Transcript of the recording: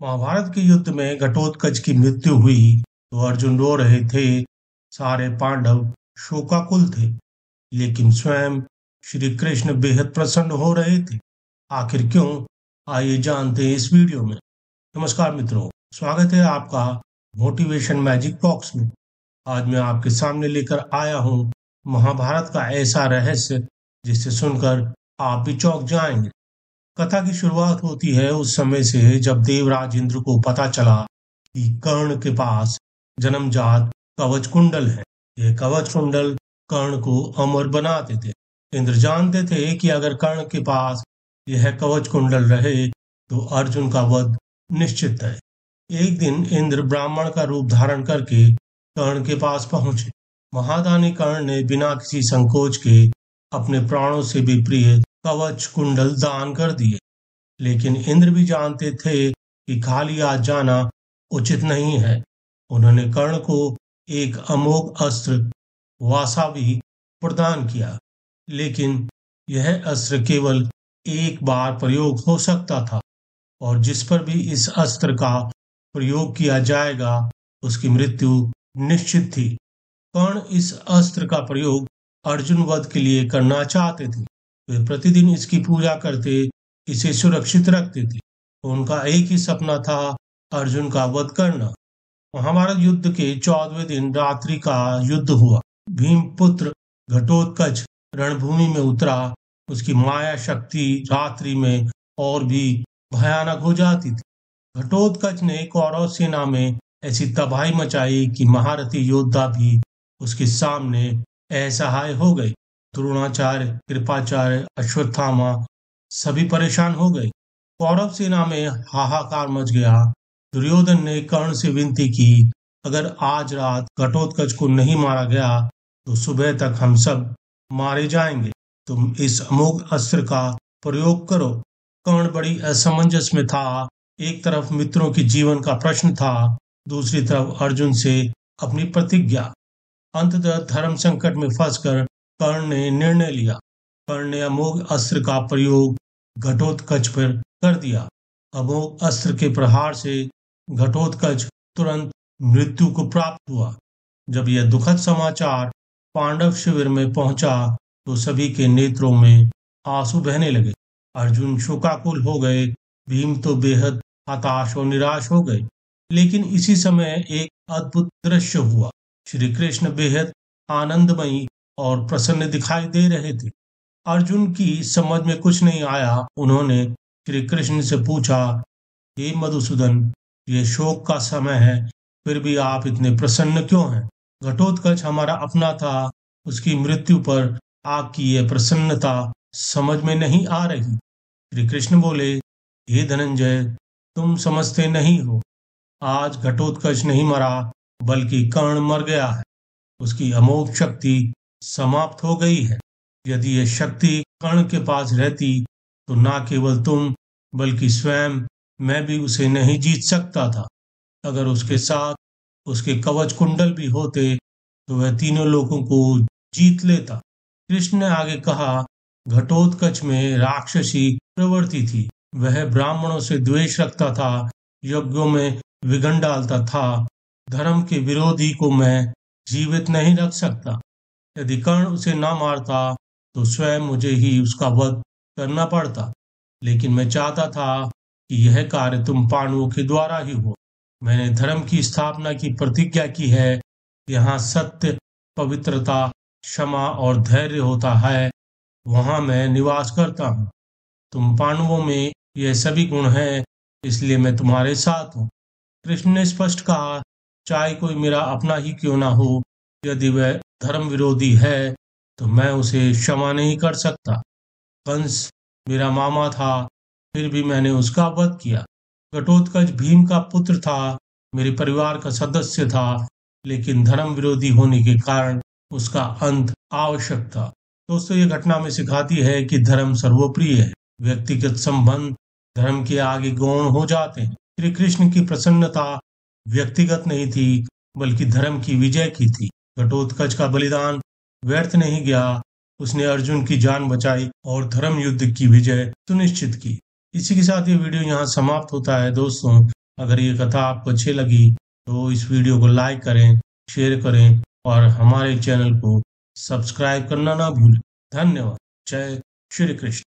महाभारत के युद्ध में घटोत्कच की मृत्यु हुई तो अर्जुन रो रहे थे। सारे पांडव शोकाकुल थे, लेकिन स्वयं श्री कृष्ण बेहद प्रसन्न हो रहे थे। आखिर क्यों? आइए जानते हैं इस वीडियो में। नमस्कार मित्रों, स्वागत है आपका मोटिवेशन मैजिक बॉक्स में। आज मैं आपके सामने लेकर आया हूँ महाभारत का ऐसा रहस्य जिसे सुनकर आप भी चौंक जाएंगे। कथा की शुरुआत होती है उस समय से जब देवराज इंद्र को पता चला कि कर्ण के पास जन्मजात कवच कुंडल है। यह कवच कुंडल कर्ण को अमर बनाते थे। इंद्र जानते थे कि अगर कर्ण के पास यह कवच कुंडल रहे तो अर्जुन का वध निश्चित है। एक दिन इंद्र ब्राह्मण का रूप धारण करके कर्ण के पास पहुंचे। महादानी कर्ण ने बिना किसी संकोच के अपने प्राणों से भी प्रिय कवच कुंडल दान कर दिए। लेकिन इंद्र भी जानते थे कि खाली हाथ जाना उचित नहीं है। उन्होंने कर्ण को एक अमोघ अस्त्र वासावी प्रदान किया, लेकिन यह अस्त्र केवल एक बार प्रयोग हो सकता था और जिस पर भी इस अस्त्र का प्रयोग किया जाएगा उसकी मृत्यु निश्चित थी। कर्ण इस अस्त्र का प्रयोग अर्जुन वध के लिए करना चाहते थे। वे प्रतिदिन इसकी पूजा करते, इसे सुरक्षित रखते थे। उनका एक ही सपना था, अर्जुन का वध करना। महाभारत युद्ध के 14वें दिन रात्रि का युद्ध हुआ। भीम पुत्र घटोत्कच रणभूमि में उतरा। उसकी माया शक्ति रात्रि में और भी भयानक हो जाती थी। घटोत्कच ने कौरव सेना में ऐसी तबाही मचाई कि महारथी योद्धा भी उसके सामने असहाय हो गए। द्रोणाचार्य, कृपाचार्य, अश्वत्थामा सभी परेशान हो गए। कौरव सेना में हाहाकार मच गया। दुर्योधन ने कर्ण से विनती की, अगर आज रात घटोत्कच को नहीं मारा गया तो सुबह तक हम सब मारे जाएंगे। तुम इस अमोघ अस्त्र का प्रयोग करो। कर्ण बड़ी असमंजस में था। एक तरफ मित्रों के जीवन का प्रश्न था, दूसरी तरफ अर्जुन से अपनी प्रतिज्ञा। अंततः धर्म संकट में फंसकर कर्ण ने निर्णय लिया। कर्ण ने अमोघ अस्त्र का प्रयोग घटोत्कच पर कर दिया। अमोघ अस्त्र के प्रहार से घटोत्कच तुरंत मृत्यु को प्राप्त हुआ। जब यह दुखद समाचार पांडव शिविर में पहुंचा तो सभी के नेत्रों में आंसू बहने लगे। अर्जुन शोकाकुल हो गए। भीम तो बेहद हताश और निराश हो गए। लेकिन इसी समय एक अद्भुत दृश्य हुआ। श्री कृष्ण बेहद आनंदमयी और प्रसन्न दिखाई दे रहे थे। अर्जुन की समझ में कुछ नहीं आया। उन्होंने श्री कृष्ण से पूछा, हे मधुसूदन, ये शोक का समय है, फिर भी आप इतने प्रसन्न क्यों हैं? घटोत्कच हमारा अपना था, उसकी मृत्यु पर आपकी यह प्रसन्नता समझ में नहीं आ रही। श्री कृष्ण बोले, हे धनंजय, तुम समझते नहीं हो। आज घटोत्कच नहीं मरा, बल्कि कर्ण मर गया है। उसकी अमोघ शक्ति समाप्त हो गई है। यदि यह शक्ति कर्ण के पास रहती तो ना केवल तुम बल्कि स्वयं मैं भी उसे नहीं जीत सकता था। अगर उसके साथ उसके कवच कुंडल भी होते तो वह तीनों लोगों को जीत लेता। कृष्ण ने आगे कहा, घटोत्कच में राक्षसी प्रवृत्ति थी। वह ब्राह्मणों से द्वेष रखता था, यज्ञों में विघन डालता था। धर्म के विरोधी को मैं जीवित नहीं रख सकता। यदि कर्ण उसे न मारता तो स्वयं मुझे ही उसका वध करना पड़ता। लेकिन मैं चाहता था कि यह कार्य तुम पांडवों के द्वारा ही हो। मैंने धर्म की स्थापना की प्रतिज्ञा की है। यहाँ सत्य, पवित्रता, क्षमा और धैर्य होता है, वहां मैं निवास करता हूँ। तुम पांडवों में यह सभी गुण हैं, इसलिए मैं तुम्हारे साथ हूँ। कृष्ण ने स्पष्ट कहा, चाहे कोई मेरा अपना ही क्यों ना हो, यदि वह धर्म विरोधी है तो मैं उसे क्षमा नहीं कर सकता। कंस मेरा मामा था, फिर भी मैंने उसका वध किया। घटोत्कच भीम का पुत्र था, मेरे परिवार का सदस्य था, लेकिन धर्म विरोधी होने के कारण उसका अंत आवश्यक था। दोस्तों, ये घटना में सिखाती है कि धर्म सर्वोप्रिय है। व्यक्तिगत संबंध धर्म के आगे गौण हो जाते हैं। श्री कृष्ण की प्रसन्नता व्यक्तिगत नहीं थी, बल्कि धर्म की विजय की थी। घटोत्कच का बलिदान व्यर्थ नहीं गया। उसने अर्जुन की जान बचाई और धर्म युद्ध की विजय सुनिश्चित की। इसी के साथ ये वीडियो यहाँ समाप्त होता है। दोस्तों, अगर ये कथा आपको अच्छी लगी तो इस वीडियो को लाइक करें, शेयर करें और हमारे चैनल को सब्सक्राइब करना ना भूलें। धन्यवाद। जय श्री कृष्ण।